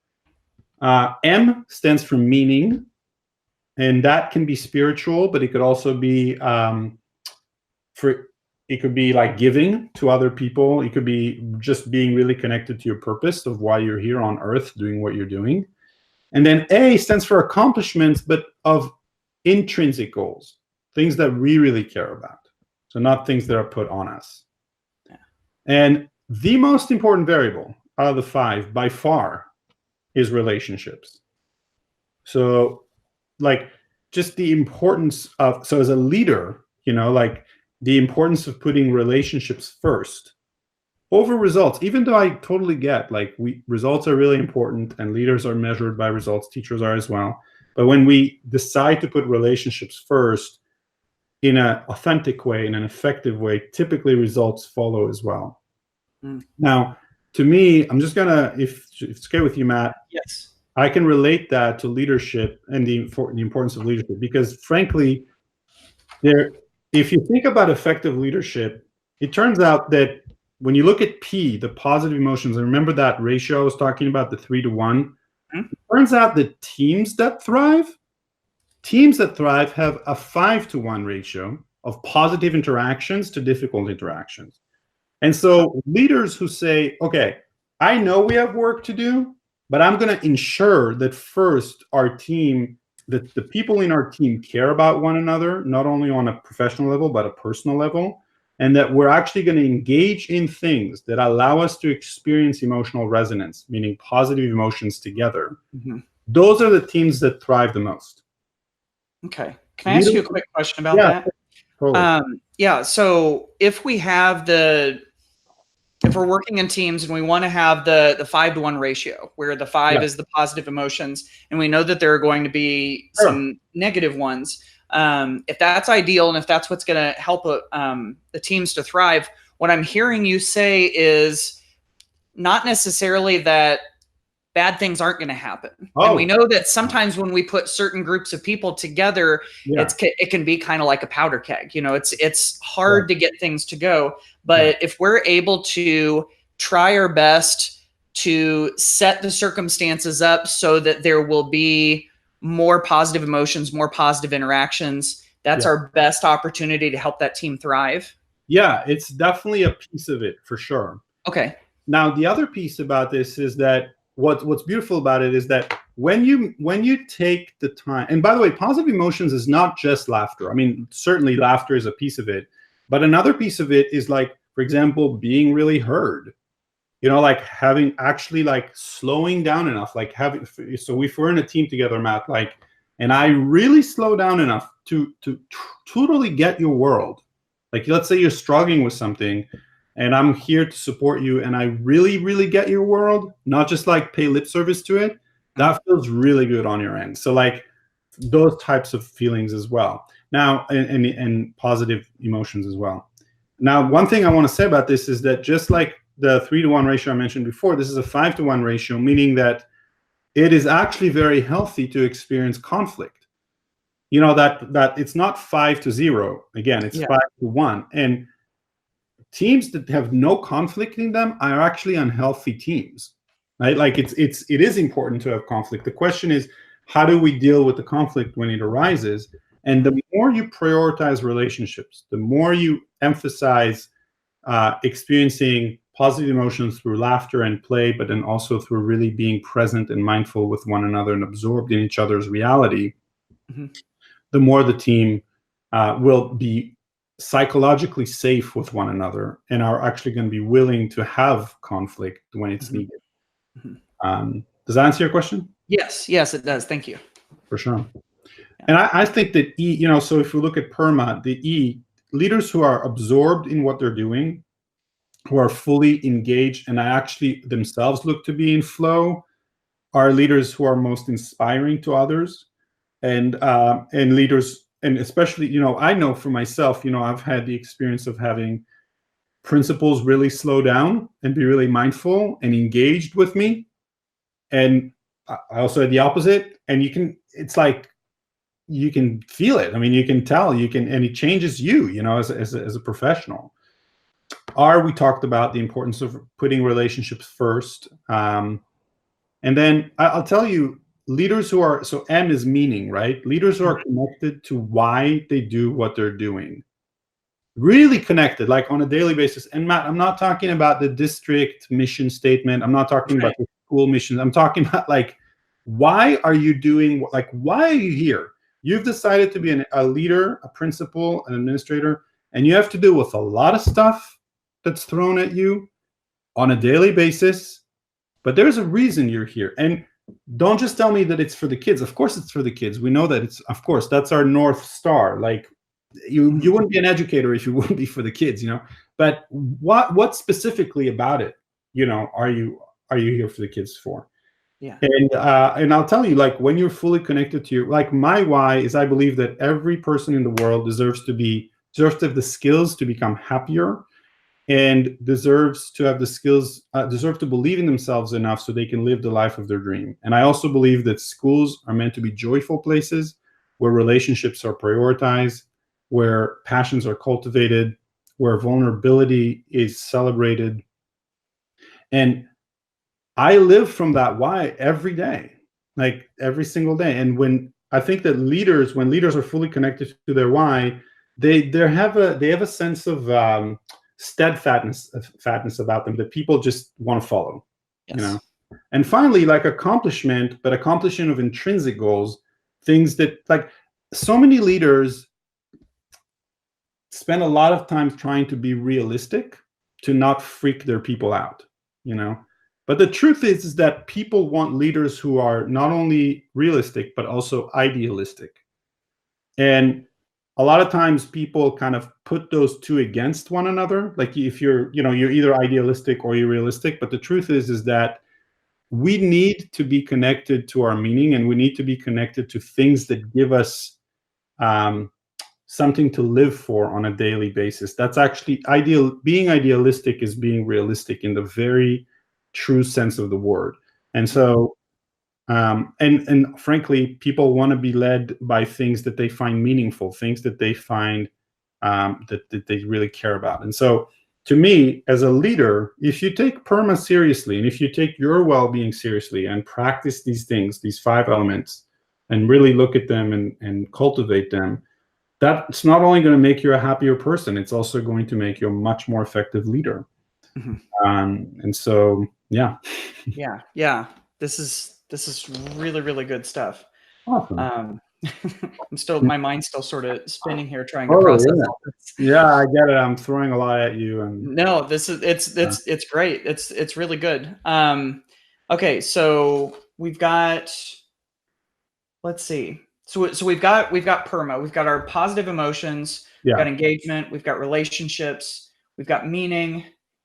M stands for meaning. And that can be spiritual, but it could also be it could be like giving to other people. It could be just being really connected to your purpose of why you're here on earth doing what you're doing. And then A stands for accomplishments, but of intrinsic goals, things that we really care about. So not things that are put on us. Yeah. And the most important variable out of the 5 by far is relationships. So just the importance of, so as a leader, the importance of putting relationships first over results, even though I totally get results are really important and leaders are measured by results, teachers are as well. But when we decide to put relationships first in an authentic way, in an effective way, typically results follow as well. Now, to me, I'm just gonna, if it's okay with you, Matt. Yes. I can relate that to leadership and the importance of leadership, because frankly, if you think about effective leadership, it turns out that when you look at P, the positive emotions, and remember that ratio I was talking about, the 3-to-1, it turns out that teams that thrive have a 5-to-1 ratio of positive interactions to difficult interactions. And so leaders who say, okay, I know we have work to do, but I'm going to ensure that first our team, that the people in our team care about one another, not only on a professional level, but a personal level, and that we're actually going to engage in things that allow us to experience emotional resonance, meaning positive emotions together. those are the teams that thrive the most. Okay. Can I ask you a quick question about that? Totally. Yeah. So if we're working in teams and we want to have the 5-to-1 ratio, where the 5 is the positive emotions, and we know that there are going to be some negative ones, if that's ideal and if that's what's going to help the teams to thrive, what I'm hearing you say is not necessarily that bad things aren't going to happen. And we know that sometimes when we put certain groups of people together, it can be kind of like a powder keg. It's hard to get things to go. But if we're able to try our best to set the circumstances up so that there will be more positive emotions, more positive interactions, that's our best opportunity to help that team thrive. Yeah, it's definitely a piece of it for sure. Okay. Now, the other piece about this is that what's beautiful about it is that when you take the time, and by the way, positive emotions is not just laughter. I mean, certainly laughter is a piece of it, but another piece of it is, like, for example, being really heard. Like having actually, like, slowing down enough, like having, so if we're in a team together, Matt, like, and I really slow down enough to totally get your world. Like, let's say you're struggling with something and I'm here to support you, and I really, really get your world, not just like pay lip service to it. That feels really good on your end. So, like, those types of feelings as well. Now, and positive emotions as well. Now, one thing I want to say about this is that just like the 3-to-1 ratio I mentioned before, this is a 5-to-1 ratio, meaning that it is actually very healthy to experience conflict. That it's not 5-to-0. Again, it's 5-to-1. And teams that have no conflict in them are actually unhealthy teams, right? Like, it is important to have conflict. The question is, how do we deal with the conflict when it arises? And the more you prioritize relationships, the more you emphasize experiencing positive emotions through laughter and play, but then also through really being present and mindful with one another and absorbed in each other's reality, the more the team will be psychologically safe with one another and are actually going to be willing to have conflict when it's needed. Does that answer your question? Yes, it does. Thank you. For sure. And I think that so if we look at PERMA, the leaders who are absorbed in what they're doing, who are fully engaged and actually themselves look to be in flow, are leaders who are most inspiring to others, and leaders. And especially, I know for myself, I've had the experience of having principals really slow down and be really mindful and engaged with me. And I also had the opposite. And it's like, you can feel it. I mean, you can tell, and it changes you, as a professional. We talked about the importance of putting relationships first. And then I'll tell you, leaders who are, so M is meaning, right? Leaders who are connected to why they do what they're doing. Really connected, like on a daily basis. And Matt, I'm not talking about the district mission statement. I'm not talking about the school missions. I'm talking about, like, why are you doing, like, why are you here? You've decided to be a leader, a principal, an administrator, and you have to deal with a lot of stuff that's thrown at you on a daily basis. But there's a reason you're here. And don't just tell me that it's for the kids. Of course it's for the kids. We know that of course, that's our North Star. Like, you wouldn't be an educator if you wouldn't be for the kids, But what specifically about it, are you here for the kids for? Yeah. And I'll tell you, like, when you're fully connected to like, my why is, I believe that every person in the world deserves to have the skills to become happier, and deserves to have the skills, deserve to believe in themselves enough so they can live the life of their dream. And I also believe that schools are meant to be joyful places where relationships are prioritized, where passions are cultivated, where vulnerability is celebrated. And I live from that why every day, like every single day. And when leaders are fully connected to their why, they have a sense of steadfastness about them that people just want to follow. And finally, like, accomplishment of intrinsic goals, things that, like, so many leaders spend a lot of time trying to be realistic, to not freak their people out, But the truth is that people want leaders who are not only realistic, but also idealistic. And a lot of times people kind of put those two against one another. Like if you're, you're either idealistic or you're realistic. But the truth is that we need to be connected to our meaning, and we need to be connected to things that give us something to live for on a daily basis. That's actually ideal. Being idealistic is being realistic in the very true sense of the word. And so, and frankly, people want to be led by things that they find meaningful, things that they find that they really care about. And so, to me, as a leader, if you take PERMA seriously, and if you take your well-being seriously and practice these things, these 5 elements, and really look at them and cultivate them, that's not only going to make you a happier person, it's also going to make you a much more effective leader. And so, yeah. Yeah. This is really, really good stuff. Awesome. My mind's still sort of spinning here, trying to process all this. Yeah, I get it. I'm throwing a lot at you. And no, it's great. It's really good. Okay, so we've got, let's see. So we've got PERMA, we've got our positive emotions, we've got engagement, we've got relationships, we've got meaning,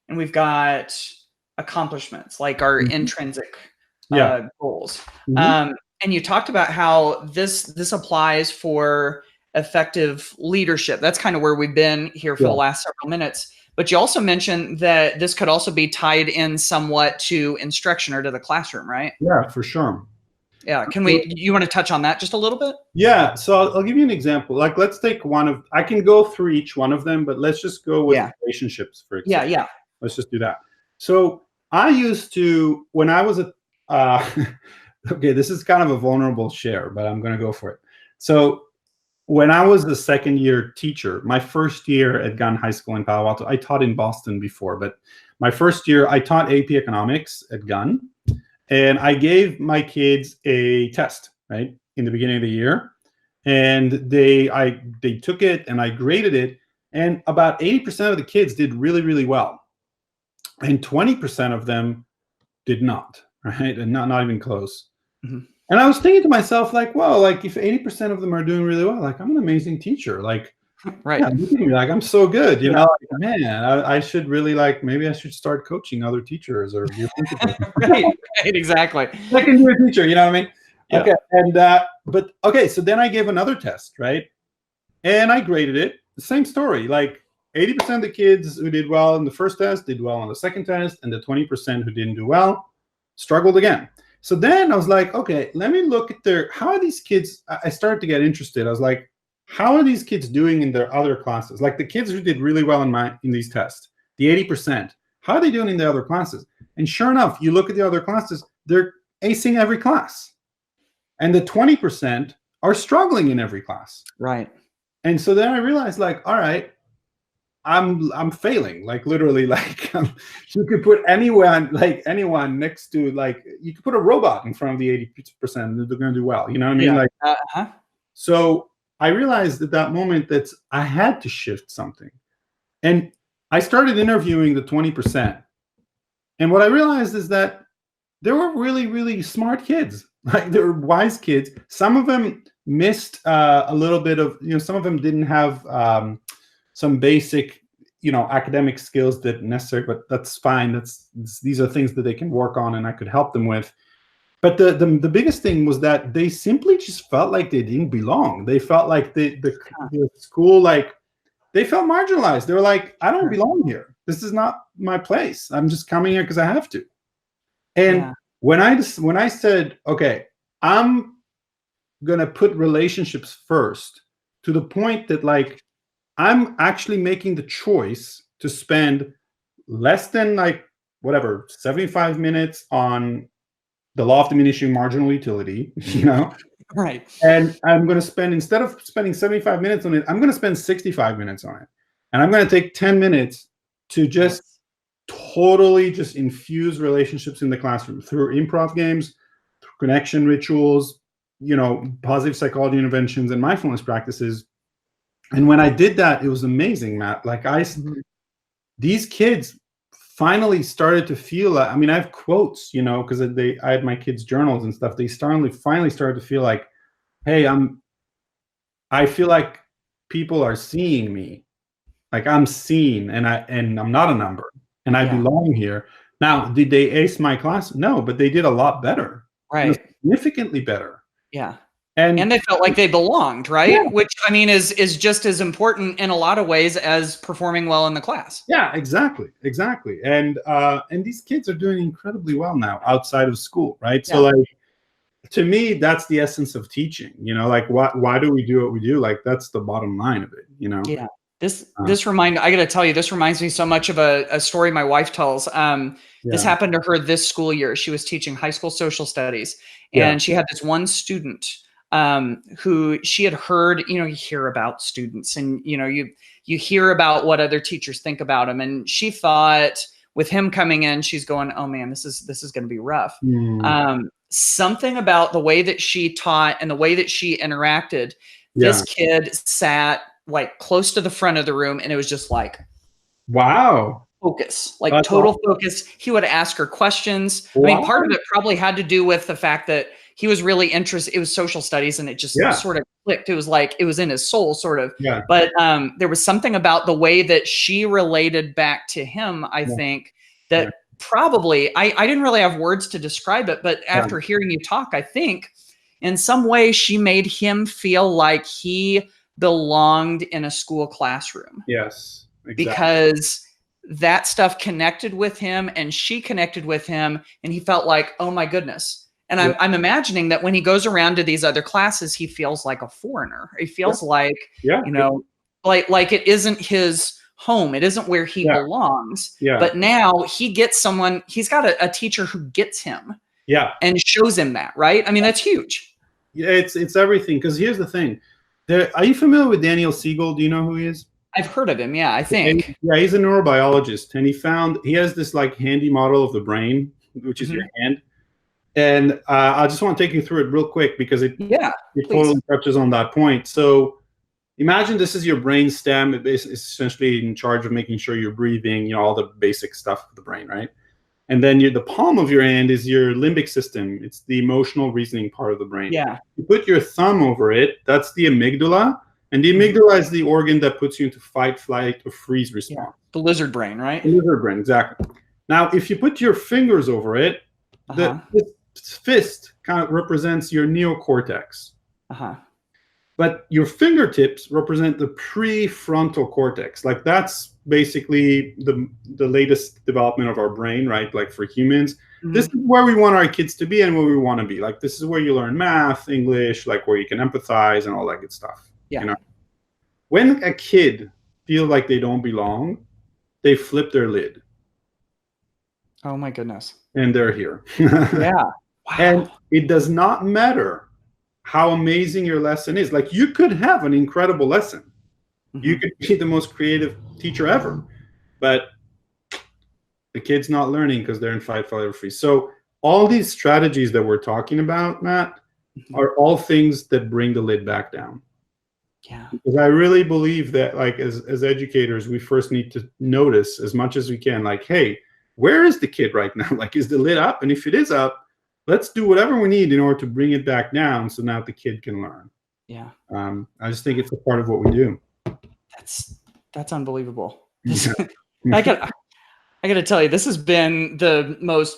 and we've got accomplishments, like our intrinsic goals. And you talked about how this applies for effective leadership. That's kind of where we've been here for the last several minutes. But you also mentioned that this could also be tied in somewhat to instruction or to the classroom, right? Yeah, for sure. Yeah. You want to touch on that just a little bit? Yeah. So I'll give you an example. Like, let's take I can go through each one of them, but let's just go with relationships, for example. Yeah. Let's just do that. So I used to, when I was okay, this is kind of a vulnerable share, but I'm going to go for it. So when I was a second-year teacher, my first year at Gunn High School in Palo Alto, I taught in Boston before, but my first year, I taught AP Economics at Gunn, and I gave my kids a test, right, in the beginning of the year, and they took it, and I graded it, and about 80% of the kids did really, really well, and 20% of them did not, right, and not even close. And I was thinking to myself, like, well, like if 80% of them are doing really well, like I'm an amazing teacher, like, right? Yeah, look at me, like I'm so good, you know. Like, man, I should really maybe I should start coaching other teachers or be a principal. right, exactly. I can be a teacher, you know what I mean? Yeah. Okay, and so then I gave another test, right? And I graded it. The same story, like 80% of the kids who did well in the first test did well on the second test, and the 20% who didn't do well struggled again. So then I was like, okay, let me look at how are these kids? I started to get interested. I was like, how are these kids doing in their other classes? Like the kids who did really well in these tests, the 80%, how are they doing in the other classes? And sure enough, you look at the other classes, they're acing every class. And the 20% are struggling in every class. Right. And so then I realized, like, all right, I'm failing, like literally, like you could put anyone next to, like, you could put a robot in front of the 80%, and they're going to do well. You know what I mean? Like, so I realized at that moment that I had to shift something, and I started interviewing the 20%. And what I realized is that there were really, really smart kids. Like they were wise kids. Some of them missed a little bit of, some of them didn't have some basic, academic skills that necessary, but that's fine. These are things that they can work on, and I could help them with. But the biggest thing was that they simply just felt like they didn't belong. They felt like the school, like they felt marginalized. They were like, I don't belong here. This is not my place. I'm just coming here because I have to. And when I said, okay, I'm gonna put relationships first, to the point that, like, I'm actually making the choice to spend less than 75 minutes on the law of diminishing marginal utility, Right. And I'm going to spend, instead of spending 75 minutes on it, I'm going to spend 65 minutes on it. And I'm going to take 10 minutes to just totally just infuse relationships in the classroom through improv games, through connection rituals, positive psychology interventions, and mindfulness practices. And when I did that, it was amazing, Matt. Like these kids finally started to feel like, I mean, I have quotes, because I had my kids' journals and stuff. They finally started to feel like, hey, I feel like people are seeing me. Like I'm seen, and I'm not a number, and I Yeah. belong here. Now, did they ace my class? No, but they did a lot better, Right. significantly better. Yeah. And And they felt like they belonged, right? yeah, Which, I mean, is just as important in a lot of ways as performing well in the class. yeah, exactly. And these kids are doing incredibly well now outside of school, right? So Yeah. like, to me, that's the essence of teaching. Like why do we do what we do? Like that's the bottom line of it. Yeah. Uh, I got to tell you, this reminds me so much of a story my wife tells. This yeah, happened to her this school year. She was teaching high school social studies, yeah, and she had this one student who she had heard. You hear about students, and you hear about what other teachers think about them, and she thought with him coming in, she's going, "Oh man, this is going to be rough." mm, Something about the way that she taught and the way that she interacted, yeah. this kid sat like close to the front of the room, and it was just like Wow, focus, like that's total awesome. focus. He would ask her questions. I mean, part Wow. of it probably had to do with the fact that he was really interested. It was social studies, and it just Yeah, sort of clicked. It was like it was in his soul, sort of. yeah, But there was something about the way that she related back to him, I yeah, think, yeah, that probably I didn't really have words to describe it, but yeah. after hearing you talk, I think in some way she made him feel like he belonged in a school classroom, Yes, exactly. because that stuff connected with him and she connected with him, and he felt like, oh my goodness. And Yeah, I'm imagining that when he goes around to these other classes, he feels like a foreigner. He yeah, feels like, yeah, you know, like it isn't his home. It isn't where he yeah, belongs. yeah, But now he gets someone, he's got a teacher who gets him yeah. and shows him that, right? I mean, that's huge. Yeah, it's everything. Because here's the thing. Are you familiar with Daniel Siegel? Do you know who he is? I've heard of him. Yeah, I Okay. think. Yeah, he's a neurobiologist, and he has this like handy model of the brain, which is your Mhm. hand. And I just want to take you through it real quick because it Yeah, it please. totally touches on that point. So imagine this is your brain stem. It's essentially in charge of making sure you're breathing, all the basic stuff of the brain, right? And then the palm of your hand is your limbic system. It's the emotional reasoning part of the brain. Yeah. You put your thumb over it, that's the amygdala. And the Mhm. amygdala is the organ that puts you into fight, flight, or freeze Yeah. response. The lizard brain, right? The lizard brain, exactly. Now, if you put your fingers over it, Uh-huh. this fist kind of represents your neocortex. Uh-huh. But your fingertips represent the prefrontal cortex. Like that's basically the latest development of our brain, right? Like for humans, this is Mhm. where we want our kids to be and where we want to be. Like this is where you learn math, English, like where you can empathize and all that good stuff. Yeah. When a kid feels like they don't belong, they flip their lid Oh my goodness. and they're here. Yeah. And Wow. it does not matter how amazing your lesson is. Like you could have an incredible lesson. You Mhm. could be the most creative teacher ever, but the kid's not learning because they're in fight, flight, or freeze. So all these strategies that we're talking about, Matt, Mhm. are all things that bring the lid back down. Yeah. Because I really believe that, like, as educators, we first need to notice as much as we can, like, hey, where is the kid right now? Like, is the lid up? And if it is up, let's do whatever we need in order to bring it back down so now the kid can learn. Yeah. I just think it's a part of what we do. That's unbelievable. I got I got to tell you, this has been the most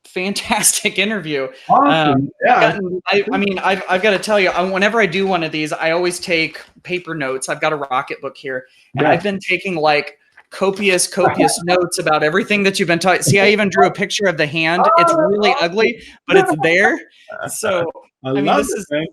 fantastic interview. Awesome. Yeah. I mean, I've got to tell you, whenever I do one of these, I always take paper notes. I've got a Rocket book here, and Yeah. I've been taking like copious notes about everything that you've been talking. See, I even drew a picture of the hand. It's really ugly, but it's there. So, I I mean, love it, man.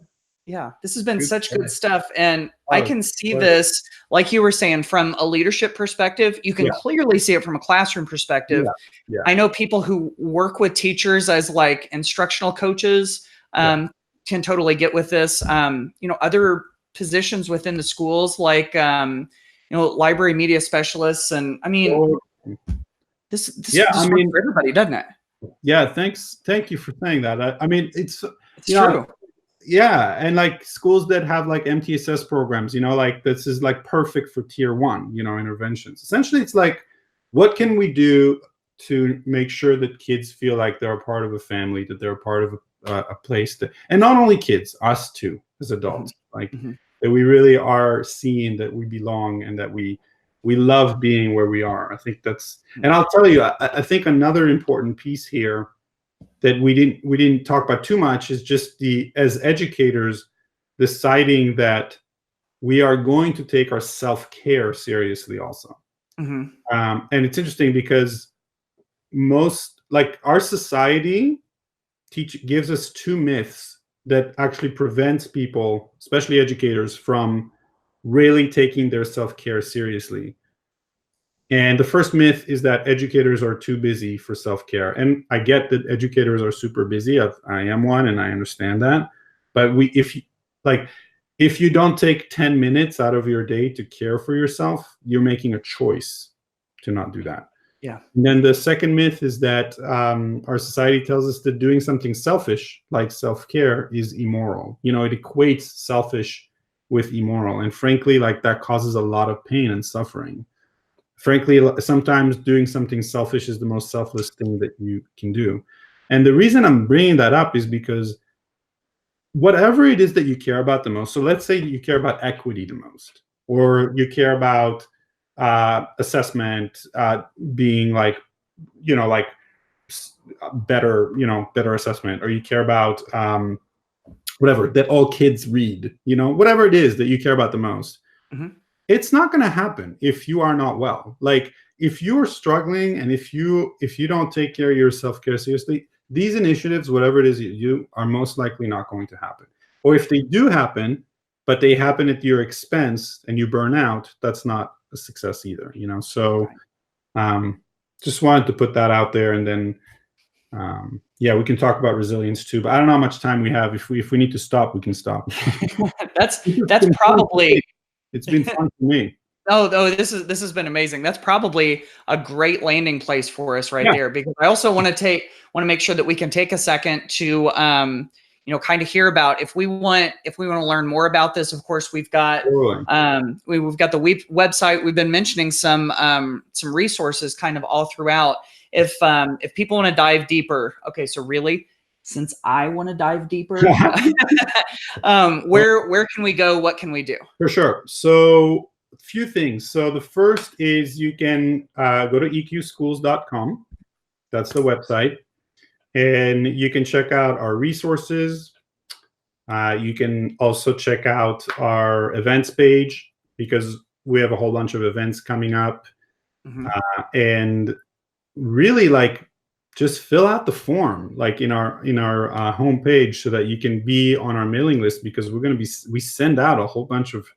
this has been Good such stuff. good stuff. And I Oh, can see but- this, like you were saying, from a leadership perspective. You can Yeah. clearly see it from a classroom perspective. Yeah. Yeah. I know people who work with teachers as like instructional coaches can totally get with this. Other positions within the schools, like, library media specialists. And I mean, So, this yeah, works for everybody, doesn't it? yeah, thank you for saying that. I mean, It's you know, true. yeah, and like schools that have like MTSS programs, like this is like perfect for tier 1, interventions. Essentially, it's like what can we do to make sure that kids feel like they're a part of a family, that they're a part of a place that, and not only kids, us too, as adults, like that we really are seeing that we belong and that we love being where we are. I think that's, and I'll tell you, I think another important piece here that we didn't talk about too much is just as educators, deciding that we are going to take our self-care seriously also. And it's interesting because our society gives us two myths that actually prevents people, especially educators, from really taking their self-care seriously. And the first myth is that educators are too busy for self-care. And I get that educators are super busy. I am one, and I understand that. But if you don't take 10 minutes out of your day to care for yourself, you're making a choice to not do that. Yeah. And then the second myth is that our society tells us that doing something selfish, like self-care, is immoral. It equates selfish with immoral. And frankly, like, that causes a lot of pain and suffering. Frankly, sometimes doing something selfish is the most selfless thing that you can do. And the reason I'm bringing that up is because whatever it is that you care about the most, so let's say you care about equity the most, or you care about assessment being better assessment, or you care about whatever, that all kids read, whatever it is that you care about the most. It's not going to happen if you are not well. Like, if you are struggling and if you don't take care of your self-care seriously, these initiatives, whatever it is you do, are most likely not going to happen. Or if they do happen, but they happen at your expense and you burn out, that's not a success either. So just wanted to put that out there. And then we can talk about resilience too, but I don't know how much time we have. If we need to stop, we can stop. That's probably. It's been fun for me. Oh, this has been amazing. That's probably a great landing place for us there, because I also want to make sure that we can take a second to kind of hear about, if we want to learn more about this. Of course, we've got we've got the website. We've been mentioning some resources kind of all throughout. If people want to dive deeper, okay, so really, since I want to dive deeper, where can we go? What can we do? For sure. So a few things. So the first is you can go to eqschools.com. That's the website. And you can check out our resources. You can also check out our events page, because we have a whole bunch of events coming up. And really, just fill out the form, in our homepage, so that you can be on our mailing list, because we send out a whole bunch of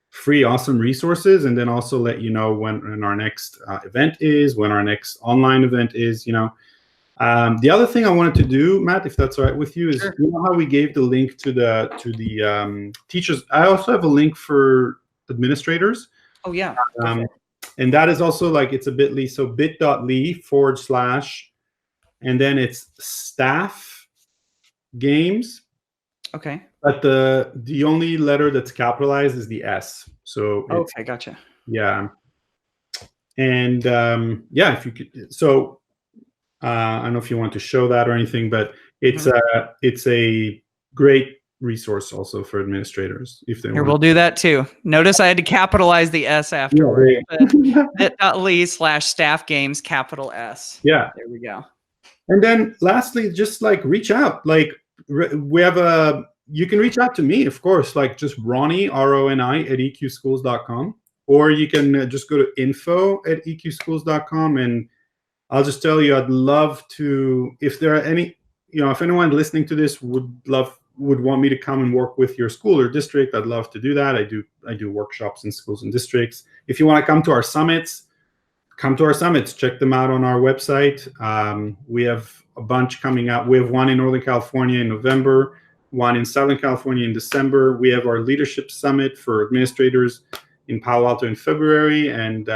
free, awesome resources, and then also let you know when our next event is, when our next online event is. The other thing I wanted to do, Matt, if that's all right with you, is Sure. You know how we gave the link to the teachers. I also have a link for administrators. Oh yeah. And that is also it's a bit.ly, so bit.ly/ and then it's staff games. Okay. But the only letter that's capitalized is the S. So okay, gotcha. Yeah. And if you could, so I don't know if you want to show that or anything, but it's a great resource also for administrators if they want. We'll do that too. Notice I had to capitalize the S afterward. bit.ly/staff games, capital S. Yeah. There we go. And then lastly, just reach out. We have you can reach out to me, of course, just Roni, Roni @eqschools.com, or you can just go to info@eqschools.com, and I'll just tell you, I'd love to, if there are any, if anyone listening to this would want me to come and work with your school or district, I'd love to do that. I do workshops in schools and districts. If you want to come to our summits, come to our summits. Check them out on our website. We have a bunch coming out. We have one in Northern California in November, one in Southern California in December. We have our leadership summit for administrators in Palo Alto in February, and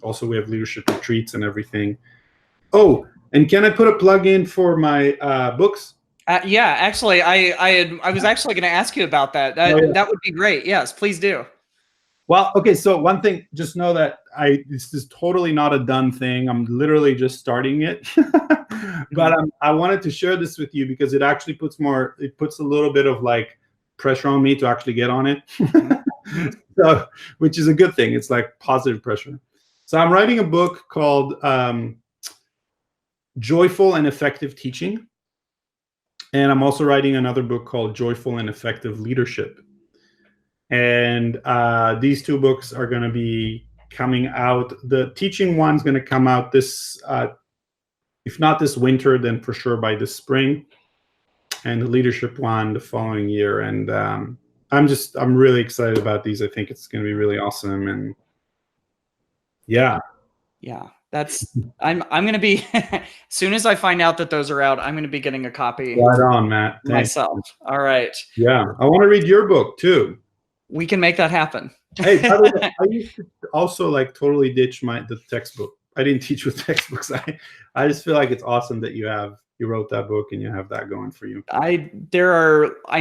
also we have leadership retreats and everything. Oh, and can I put a plug in for my books? Yeah, actually, I was actually going to ask you about that. That would be great. Yes, please do. Well, okay. So one thing, just know that this is totally not a done thing. I'm literally just starting it, but I wanted to share this with you because it actually puts a little bit of like pressure on me to actually get on it. So, which is a good thing. It's like positive pressure. So I'm writing a book called Joyful and Effective Teaching. And I'm also writing another book called Joyful and Effective Leadership. And these two books are going to be coming out. The teaching one's going to come out this, if not this winter, then for sure by this spring. And the leadership one the following year. And I'm really excited about these. I think it's going to be really awesome. And yeah. I'm going to be, as soon as I find out that those are out, I'm going to be getting a copy. Right on, Matt. Myself. All right. Yeah. I want to read your book too. We can make that happen. Hey, by the way, I used to also like totally ditch the textbook. I didn't teach with textbooks. I just feel like it's awesome that you wrote that book and you have that going for you. I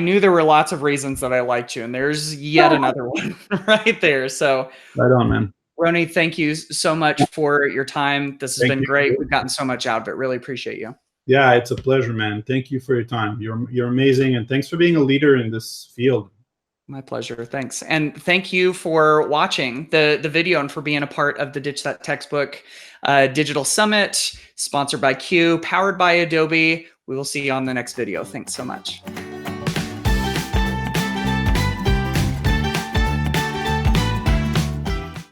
knew there were lots of reasons that I liked you, and there's yet another one right there. So right on, man. Roni, thank you so much for your time. This has been great. We've gotten so much out of it. Really appreciate you. Yeah, it's a pleasure, man. Thank you for your time. You're amazing, and thanks for being a leader in this field. My pleasure. Thanks. And thank you for watching the video and for being a part of the Ditch That Textbook Digital Summit, sponsored by Q, powered by Adobe. We will see you on the next video. Thanks so much.